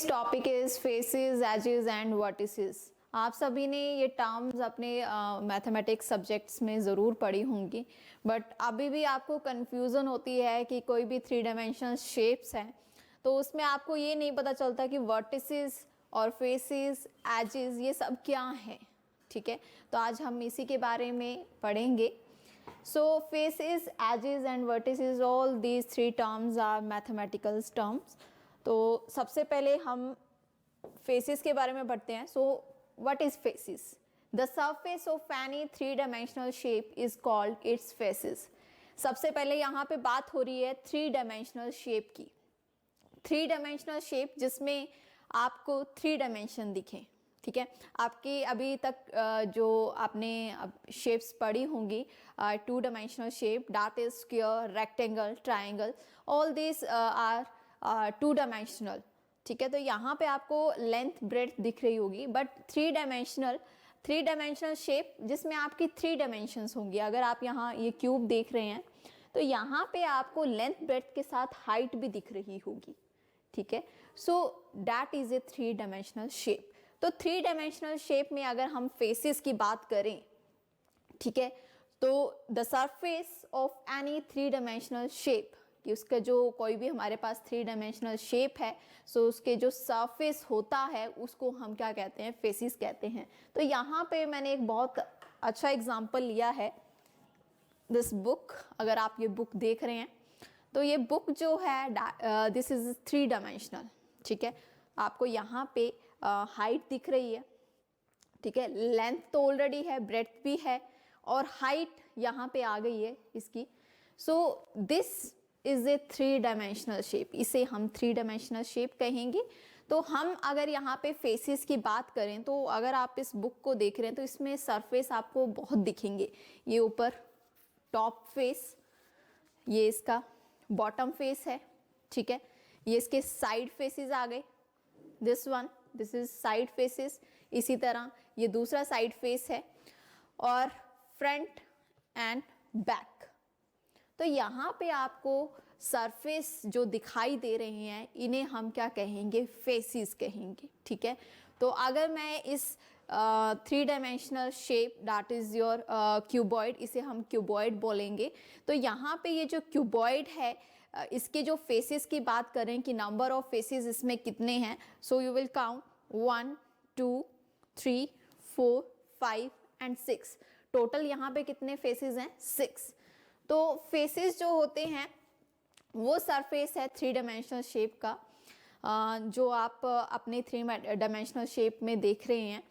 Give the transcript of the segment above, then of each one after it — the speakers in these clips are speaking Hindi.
Topic is faces, edges and vertices. आप सभी ने ये टर्म्स अपने मैथमेटिक्स सब्जेक्ट्स में ज़रूर पढ़ी होंगी, बट अभी भी आपको कन्फ्यूज़न होती है कि कोई भी थ्री डायमेंशनल शेप्स हैं तो उसमें आपको ये नहीं पता चलता कि वर्टिसेस और फेसेस, एजेस ये सब क्या हैं। ठीक है, तो आज हम इसी के बारे में पढ़ेंगे। So faces, edges and vertices, all these three terms are mathematical terms. तो सबसे पहले हम फेसेस के बारे में पढ़ते हैं। So what is faces? The surface of any three dimensional shape is called its faces. सबसे पहले यहाँ पे बात हो रही है थ्री डायमेंशनल शेप की। थ्री डायमेंशनल शेप जिसमें आपको थ्री डायमेंशन दिखे। ठीक है, आपकी अभी तक जो आपने शेप्स पढ़ी होंगी, two dimensional shape, that is square, rectangle, triangle, all this are two dimensional. ठीक है, तो यहाँ पे आपको लेंथ ब्रेड्थ दिख रही होगी, बट थ्री डायमेंशनल शेप जिसमें आपकी थ्री डायमेंशंस होंगी। अगर आप यहाँ ये क्यूब देख रहे हैं तो यहाँ पे आपको लेंथ ब्रेड्थ के साथ हाइट भी दिख रही होगी। ठीक है, so that is a three dimensional shape. तो थ्री डायमेंशनल शेप में अगर हम फेसेस की बात करें, ठीक है, तो the surface of any three dimensional shape, कि उसका जो कोई भी हमारे पास थ्री डायमेंशनल शेप है, सो उसके जो सरफेस होता है उसको हम क्या कहते हैं? फेसेस कहते हैं। तो यहाँ पे मैंने एक बहुत अच्छा एग्जांपल लिया है, दिस बुक। अगर आप ये बुक देख रहे हैं तो ये बुक जो है दिस इज थ्री डायमेंशनल। ठीक है, आपको यहाँ पे हाइट दिख रही है। ठीक है, लेंथ तो ऑलरेडी है, ब्रेड्थ भी है, और हाइट यहाँ पे आ गई है इसकी। सो this is a three dimensional shape, इसे हम थ्री डायमेंशनल शेप कहेंगे। तो हम अगर यहाँ पे फेसेस की बात करें तो अगर आप इस बुक को देख रहे हैं तो इसमें सरफेस आपको बहुत दिखेंगे। ये ऊपर टॉप फेस, ये इसका बॉटम फेस है। ठीक है, ये इसके साइड फेसेस आ गए, this one, this is side faces. इसी तरह ये दूसरा साइड फेस है, और फ्रंट एंड बैक। तो यहाँ पे आपको सरफेस जो दिखाई दे रहे हैं इन्हें हम क्या कहेंगे? फेसेस कहेंगे। ठीक है, तो अगर मैं इस three dimensional shape, that is your cuboid, इसे हम क्यूबॉइड बोलेंगे। तो यहाँ पे ये जो क्यूबॉइड है इसके जो फेसेस की बात करें कि नंबर ऑफ फेसेस इसमें कितने हैं, so you will count 1 2 3 4 5 and 6। Total यहाँ पे कितने फेसेस हैं? 6। तो फेसेस जो होते हैं वो सरफेस है थ्री डायमेंशनल शेप का, जो आप अपने थ्री डायमेंशनल शेप में देख रहे हैं।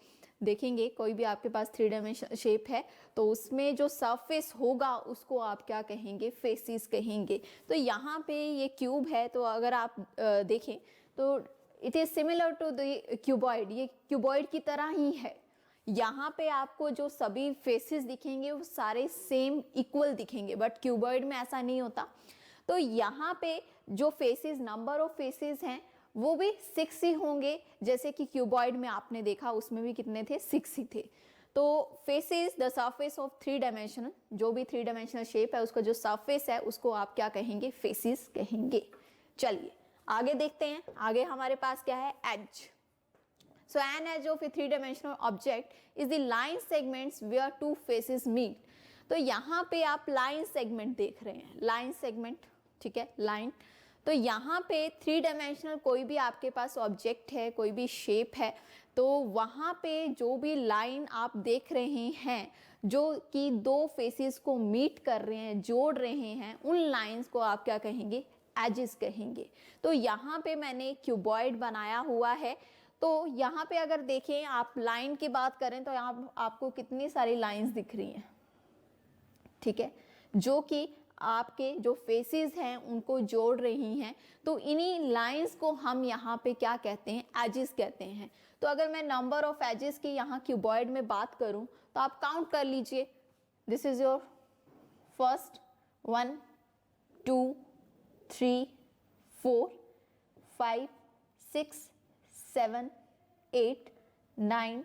देखेंगे कोई भी आपके पास थ्री डायमेंशनल शेप है तो उसमें जो सरफेस होगा उसको आप क्या कहेंगे? फेसेस कहेंगे। तो यहाँ पे ये क्यूब है, तो अगर आप देखें तो it is similar to the cuboid, ये क्यूबॉइड की तरह ही है। यहाँ पे आपको जो सभी फेसेस दिखेंगे वो सारे सेम इक्वल दिखेंगे, बट क्यूबॉइड में ऐसा नहीं होता। तो यहाँ पे जो फेसेस, नंबर ऑफ फेसेस हैं वो भी 6 ही होंगे, जैसे कि क्यूबॉइड में आपने देखा उसमें भी कितने थे? 6 ही थे। तो faces, the surface of three dimensional, जो भी थ्री डायमेंशनल शेप है उसका जो सरफेस है उसको आप क्या कहेंगे? फेसेस कहेंगे। चलिए आगे देखते हैं। आगे हमारे पास क्या है? As. So an edge of a three-dimensional object is the line segments where two faces meet. तो यहाँ पे आप लाइन सेगमेंट देख रहे हैं, लाइन सेगमेंट। ठीक है, लाइन। तो यहाँ पे थ्री डायमेंशनल कोई भी आपके पास ऑब्जेक्ट है, कोई भी शेप है, तो वहाँ पे जो भी लाइन आप देख रहे हैं जो कि दो फेसेस को मीट कर रहे हैं, जोड़ रहे हैं, उन लाइंस को आप क्या कहेंगे? एजेस कहेंगे। तो यहाँ पे मैंने क्यूबॉइड बनाया हुआ है। तो यहाँ पे अगर देखें, आप लाइन की बात करें तो यहाँ आपको कितनी सारी लाइंस दिख रही हैं। ठीक है, जो कि आपके जो फेसेस हैं उनको जोड़ रही हैं। तो इन्हीं लाइंस को हम यहाँ पे क्या कहते हैं? एजेस कहते हैं। तो अगर मैं नंबर ऑफ एजेस की यहाँ क्यूबॉइड में बात करूँ तो आप काउंट कर लीजिए। This is your first 1 2 3 4 5 6 7 8 9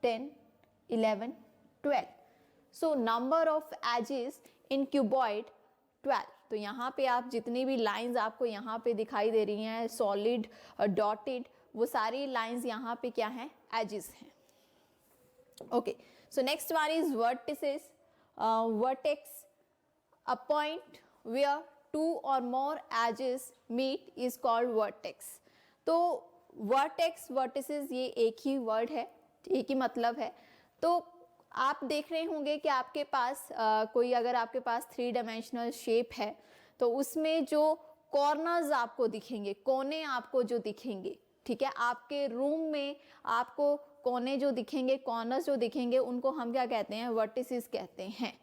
10 11 12। So number of edges in cuboid 12। तो यहाँ पे आप जितनी भी लाइंस आपको यहाँ पे दिखाई दे रही हैं, सॉलिड डॉटेड, वो सारी लाइंस यहाँ पे क्या हैं, एजेस हैं। Okay, so next one is vertices. Vertex, a point where two or more edges meet is called vertex। तो vertex, vertices ये एक ही वर्ड है, एक ही मतलब है। तो आप देख रहे होंगे कि आपके पास कोई अगर आपके पास 3 डायमेंशनल शेप है तो उसमें जो कॉर्नर्स आपको दिखेंगे, कोने आपको जो दिखेंगे, ठीक है, आपके रूम में आपको कोने जो दिखेंगे, कॉर्नर्स जो दिखेंगे, उनको हम क्या कहते हैं, वर्टिसेस कहते हैं।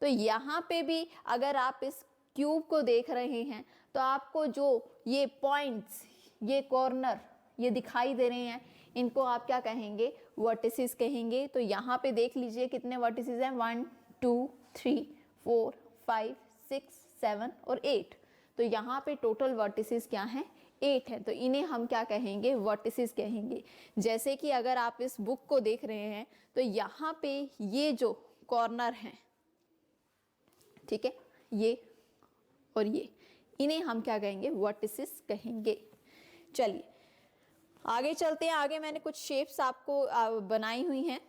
तो यहाँ पे भी अगर आप इस क्यूब को देख रहे हैं तो आपको जो ये पॉइंट्स, ये कॉर्नर ये दिखाई दे रहे हैं, इनको आप क्या कहेंगे, वर्टिसेस कहेंगे। तो यहाँ पे देख लीजिए कितने वर्टिसेस हैं, 1 2 3 4 5 6 7 और 8। तो यहाँ पे टोटल वर्टिसेस क्या हैं, 8 है। तो इन्हें हम क्या कहेंगे, वर्टिसेस कहेंगे। जैसे कि अगर आप इस बुक को देख रहे हैं तो यहाँ पे ये जो कॉर्नर हैं, ठीक है, ये और ये, इन्हें हम क्या कहेंगे, वर्टिसेस कहेंगे। चलिए आगे चलते हैं। आगे मैंने कुछ शेप्स आपको बनाई हुई हैं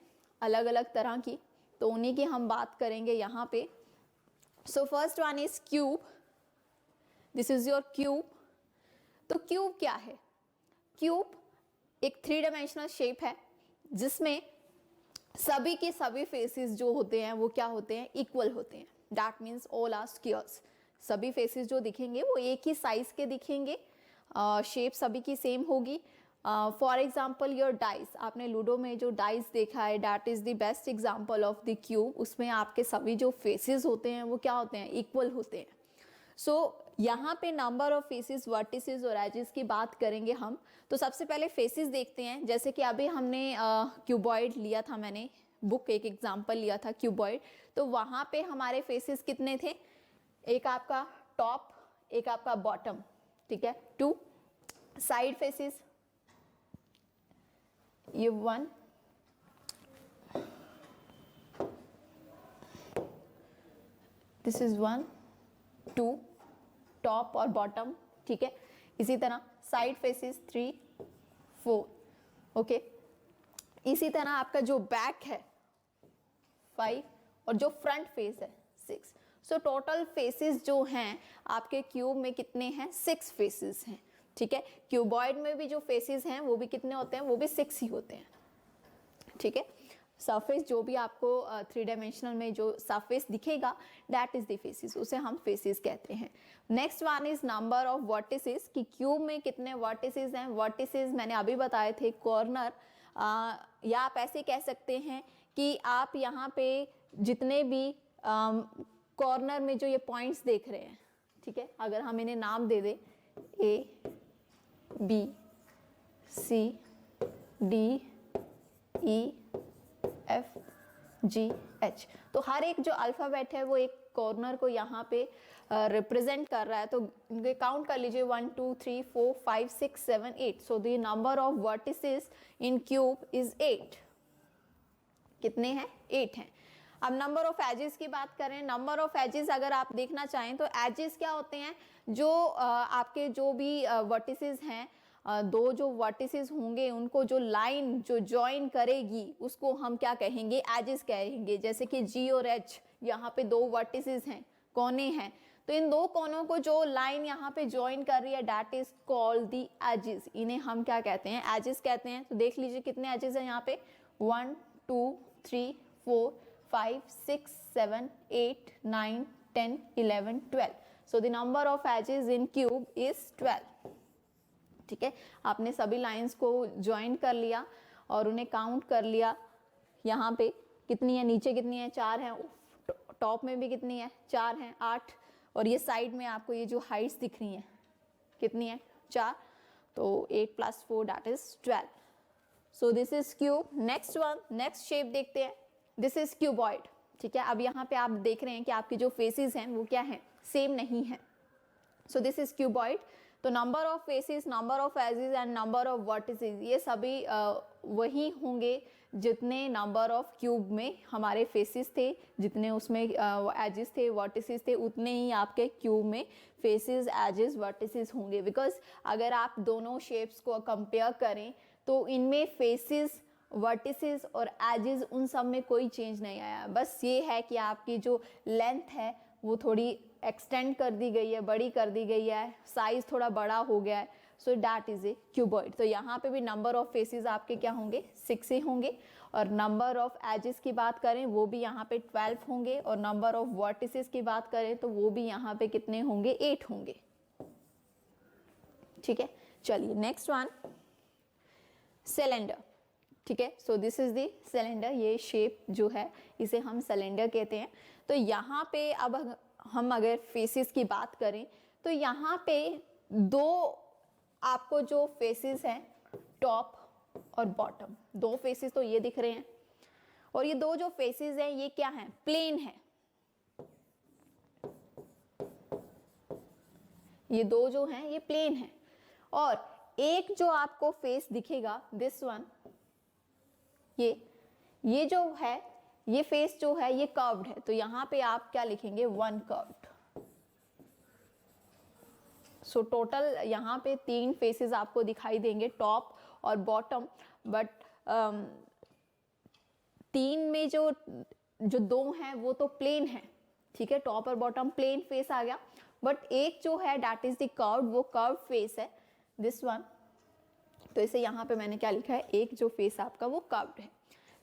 अलग अलग तरह की, तो उन्हीं की हम बात करेंगे यहाँ पे। So first one is cube. This is your cube. तो क्यूब क्या है, क्यूब एक 3 डायमेंशनल शेप है जिसमें सभी के सभी फेसेस जो होते हैं वो क्या होते हैं, इक्वल होते हैं। That means all are squares. सभी फेसेस जो दिखेंगे वो एक ही साइज के दिखेंगे, शेप सभी की सेम होगी। फॉर एग्जाम्पल योर डाइस, आपने लूडो में जो डाइस देखा है, that is the best example of the cube. उसमें आपके सभी जो फेसेस होते हैं वो क्या होते हैं, इक्वल होते हैं। सो यहाँ पे नंबर ऑफ फेसेस, वर्टिसेस और एजेस की बात करेंगे हम। तो सबसे पहले फेसेस देखते हैं। जैसे कि अभी हमने क्यूबॉइड लिया था, मैंने बुक एक एग्जाम्पल लिया था क्यूबॉइड। तो वहाँ पे हमारे फेसेस कितने थे, एक आपका टॉप, एक आपका बॉटम, ठीक है, 2 साइड फेसेस, ये 1, दिस इज 1 2 टॉप और बॉटम, ठीक है। इसी तरह साइड फेसेस 3 4, ओके। इसी तरह आपका जो बैक है 5 और जो फ्रंट फेस है 6। सो टोटल फेसेस जो हैं आपके क्यूब में कितने हैं, 6 फेसेस हैं, ठीक है। क्यूबॉइड में भी जो फेसेस हैं वो भी कितने होते हैं, वो भी 6 ही होते हैं, ठीक है। सरफेस जो भी आपको 3 डायमेंशनल में जो सरफेस दिखेगा, दैट इज द फेसेस, उसे हम फेसेस कहते हैं। Next one is number of vertices, कि क्यूब में कितने वर्टिसेस हैं। वर्टिसेस मैंने अभी बताए थे, कॉर्नर, या आप ऐसे कह सकते हैं कि आप यहाँ पे जितने भी कॉर्नर में जो ये पॉइंट्स देख रहे हैं, ठीक है, अगर हम इन्हें नाम दे दें A B C D E F G H, तो हर एक जो अल्फ़ाबेट है वो एक कॉर्नर को यहाँ पे रिप्रेजेंट कर रहा है। तो इनके काउंट कर लीजिए 1 2 3 4 5 6 7 8। सो the number of vertices in cube is 8। कितने हैं, 8 हैं। अब नंबर ऑफ एजेस की बात करें। नंबर ऑफ एजेस अगर आप देखना चाहें तो एजेस क्या होते हैं, जो आपके जो भी वर्टिसेस हैं, 2 जो वर्टिसेस होंगे उनको जो लाइन जो ज्वाइन करेगी उसको हम क्या कहेंगे, एजेस कहेंगे। जैसे कि G और H, यहाँ पे 2 वर्टिसेस हैं, कोने हैं, तो इन 2 कोनों को जो लाइन यहाँ पे ज्वाइन कर रही है, that is called the edges. इन्हें हम क्या कहते हैं, एजेस कहते हैं। तो देख लीजिए कितने एजेस हैं यहाँ पे, 1 2 3 4 5 6 7 8 9 10 11 12। So the number of edges in cube is 12, ठीक है। आपने सभी लाइंस को ज्वाइन कर लिया और उन्हें काउंट कर लिया। यहाँ पे कितनी है, नीचे कितनी है, 4 हैं, टॉप में भी कितनी है, 4 हैं, 8, और ये साइड में आपको ये जो हाइट्स दिख रही हैं कितनी है, 4। तो 8 + 4 that is 12। So this is cube. Next one, next shape देखते हैं। दिस इज क्यूबॉइड, ठीक है। अब यहाँ पे आप देख रहे हैं कि आपके जो फेसेस हैं वो क्या हैं, सेम नहीं है। So this is cuboid. तो number of faces, number of edges and number of vertices, ये सभी वही होंगे जितने नंबर ऑफ क्यूब में हमारे फेसेस थे, जितने उसमें एजेस थे, वर्टिसेस थे, उतने ही आपके क्यूब में फेसेस, एजेस, वर्टिसेस होंगे। बिकॉज अगर आप दोनों शेप्स को कंपेयर करें तो इनमें फेसेस, वर्टिसेस और एजेस उन सब में कोई चेंज नहीं आया। बस ये है कि आपकी जो लेंथ है वो थोड़ी एक्सटेंड कर दी गई है, बड़ी कर दी गई है, साइज थोड़ा बड़ा हो गया है। So that is a cuboid. तो यहाँ पे भी नंबर ऑफ फेसेस आपके क्या होंगे, 6 ही होंगे। और नंबर ऑफ एजेस की बात करें वो भी यहाँ पे 12 होंगे। और नंबर ऑफ वर्टिसेस की बात करें तो वो भी यहाँ पे कितने होंगे, 8 होंगे। ठीक है, चलिए नेक्स्ट वन, सिलेंडर। ठीक है, so this is the cylinder. ये शेप जो है इसे हम सिलेंडर कहते हैं। तो यहाँ पे अब हम अगर फेसेस की बात करें तो यहाँ पे दो आपको जो फेसेस हैं, टॉप और बॉटम, दो फेसेस तो ये दिख रहे हैं। और ये दो जो फेसेस हैं ये क्या हैं, प्लेन है। ये दो जो हैं ये प्लेन है। और एक जो आपको फेस दिखेगा, दिस वन, ये जो है, ये फेस जो है ये कर्व्ड है। तो यहां पे आप क्या लिखेंगे, वन कर्व्ड। सो टोटल यहां पे 3 फेसेस आपको दिखाई देंगे, टॉप और बॉटम। बट 3 में जो दो हैं वो तो प्लेन है। ठीक है, टॉप और बॉटम प्लेन फेस आ गया। बट एक जो है दैट इज द कर्व्ड, वो कर्व फेस है, दिस वन। तो इसे यहाँ पे मैंने क्या लिखा है, एक जो फेस आपका वो कर्व्ड है।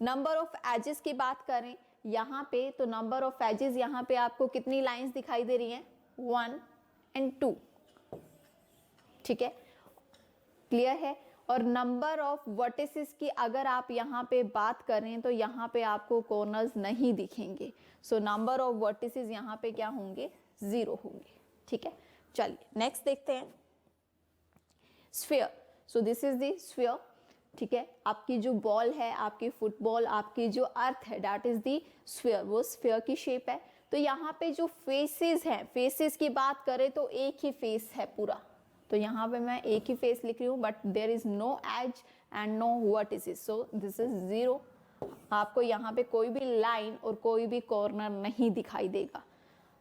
नंबर ऑफ एजेस की बात करें यहाँ पे तो नंबर ऑफ एजेस यहाँ पे आपको कितनी लाइंस दिखाई दे रही हैं, 1 and 2। ठीक है, क्लियर है। और नंबर ऑफ वर्टिसेस की अगर आप यहाँ पे बात करें तो यहाँ पे आपको कॉर्नर्स नहीं दिखेंगे। सो नंबर ऑफ वर्टिसेस यहाँ पे क्या होंगे, 0 होंगे। ठीक है, चलिए नेक्स्ट देखते हैं, sphere. So this is the sphere. ठीक है, आपकी जो बॉल है, आपकी फुटबॉल, आपकी जो अर्थ है, दैट इज द स्फीयर, वो स्फीयर की शेप है। तो यहाँ पे जो फेसेस हैं, फेसेस की बात करें तो एक ही फेस है पूरा। तो यहाँ पे मैं एक ही फेस लिख रही हूँ, but there is no edge and no vertices, so this is 0। आपको यहाँ पे कोई भी लाइन और कोई भी कॉर्नर नहीं दिखाई देगा।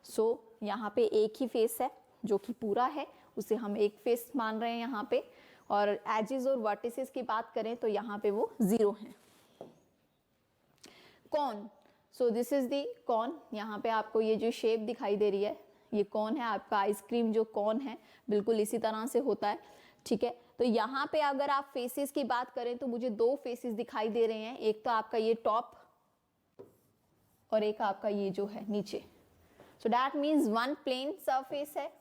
सो यहाँ पे एक ही फेस है जो कि पूरा है, उसे हम एक फेस मान रहे हैं यहाँ पे। और एजेस और वर्टिसेस की बात करें तो यहाँ पे वो 0 हैं। Cone, so this is the cone. यहाँ पे आपको ये जो शेप दिखाई दे रही है ये कॉन है, आपका आइसक्रीम जो कॉन है बिल्कुल इसी तरह से होता है। ठीक है, तो यहाँ पे अगर आप फेसेस की बात करें तो मुझे 2 फेसेस दिखाई दे रहे हैं, एक तो आपका ये टॉप और एक आपका ये जो है नीचे। So that means one plane surface है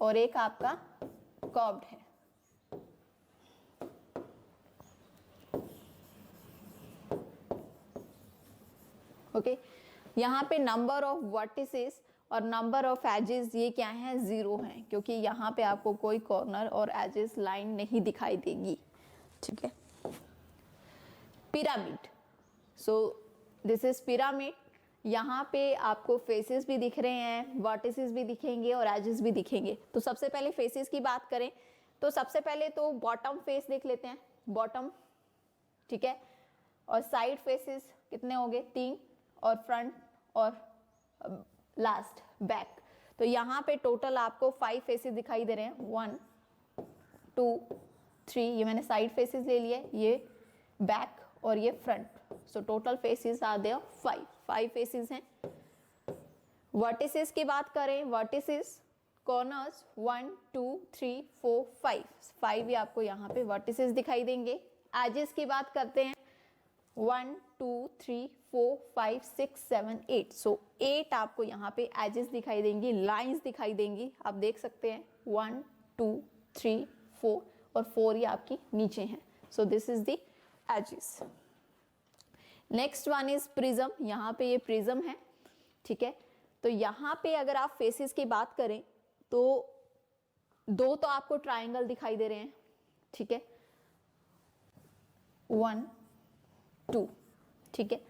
और एक आपका कर्व्ड है। ओके, यहाँ पे नंबर ऑफ वर्टिसेस और नंबर ऑफ एजेस ये क्या है, 0 हैं, क्योंकि यहाँ पे आपको कोई कॉर्नर और एजेस लाइन नहीं दिखाई देगी। ठीक है, pyramid. So this is pyramid. यहाँ पे आपको फेसेस भी दिख रहे हैं, वर्टिसेस भी दिखेंगे और एजेस भी दिखेंगे। तो सबसे पहले फेसेस की बात करें तो सबसे पहले तो बॉटम फेस देख लेते हैं, बॉटम। ठीक है, और साइड फेसेस कितने हो गए, 3, और फ्रंट और लास्ट बैक। तो यहाँ पे टोटल आपको 5 फेसेस दिखाई दे रहे हैं, 1 2 3, ये मैंने साइड फेसेस ले लिए, ये बैक और ये front. So total faces are there 5 faces हैं। वर्टिसेस की बात करें, वर्टिसेस कॉर्नर्स 1 2 3 4 5 ही आपको यहाँ पे वर्टिसेस दिखाई देंगे। एजेस की बात करते हैं, 1 2 3 4 5 6 7 8। सो 8 आपको यहाँ पे एजेस दिखाई देंगी, लाइंस दिखाई देंगी। आप देख सकते हैं 1 2 3 4 और 4 ही आपकी नीचे हैं। So this is the edges. Next one is prism. यहाँ पे ये प्रिज्म है। ठीक है, तो यहाँ पे अगर आप फेसेस की बात करें तो 2 तो आपको ट्राइंगल दिखाई दे रहे हैं। ठीक है, 1 2। ठीक है,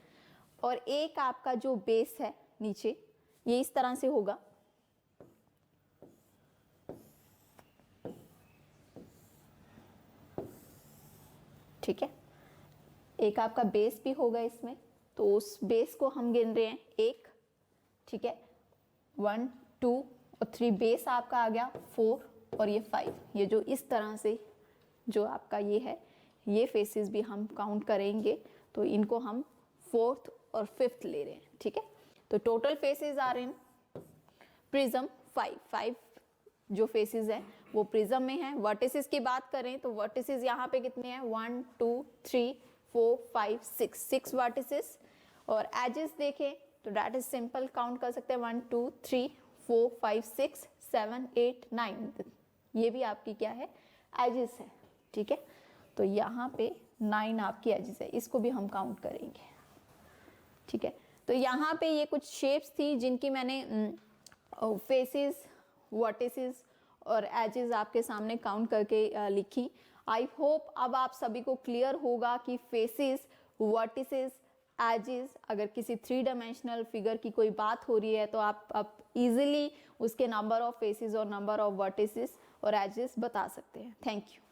और एक आपका जो बेस है नीचे ये इस तरह से होगा। ठीक है। एक आपका बेस भी होगा इसमें, तो उस बेस को हम गिन रहे हैं 1, ठीक है, 1 2 और 3 बेस आपका आ गया 4 और ये 5। ये जो इस तरह से जो आपका ये है, ये फेसेस भी हम काउंट करेंगे, तो इनको हम 4th और 5th ले रहे हैं, ठीक है। तो टोटल फेसेस आ रहे हैं प्रिज्म 5 जो फेसेस है वो प्रिज्म में है। वर्टिसेस की बात करें तो वर्टिसेस यहाँ पे कितने हैं, 1 2 3 4 5 6 वर्टिसेस। और एजेस देखें तो दैट इज सिंपल, काउंट कर सकते हैं 1 2 3 4 5 6 7 8 9, ये भी आपकी क्या है, एजेस है, ठीक है। तो यहाँ पे 9 आपकी एजेस है, इसको भी हम काउंट करेंगे, ठीक है। तो यहाँ पे ये कुछ शेप्स थी जिनकी मैंने फेसेस, वर्टिसेस और एजेस आपके सामने काउंट करके लिखी। आई होप अब आप सभी को क्लियर होगा कि फेसेस, वर्टिसेस, एजेस, अगर किसी 3 डायमेंशनल फिगर की कोई बात हो रही है तो आप इजीली उसके नंबर ऑफ फेसेस और नंबर ऑफ वर्टिसेस और एजेस बता सकते हैं। Thank you.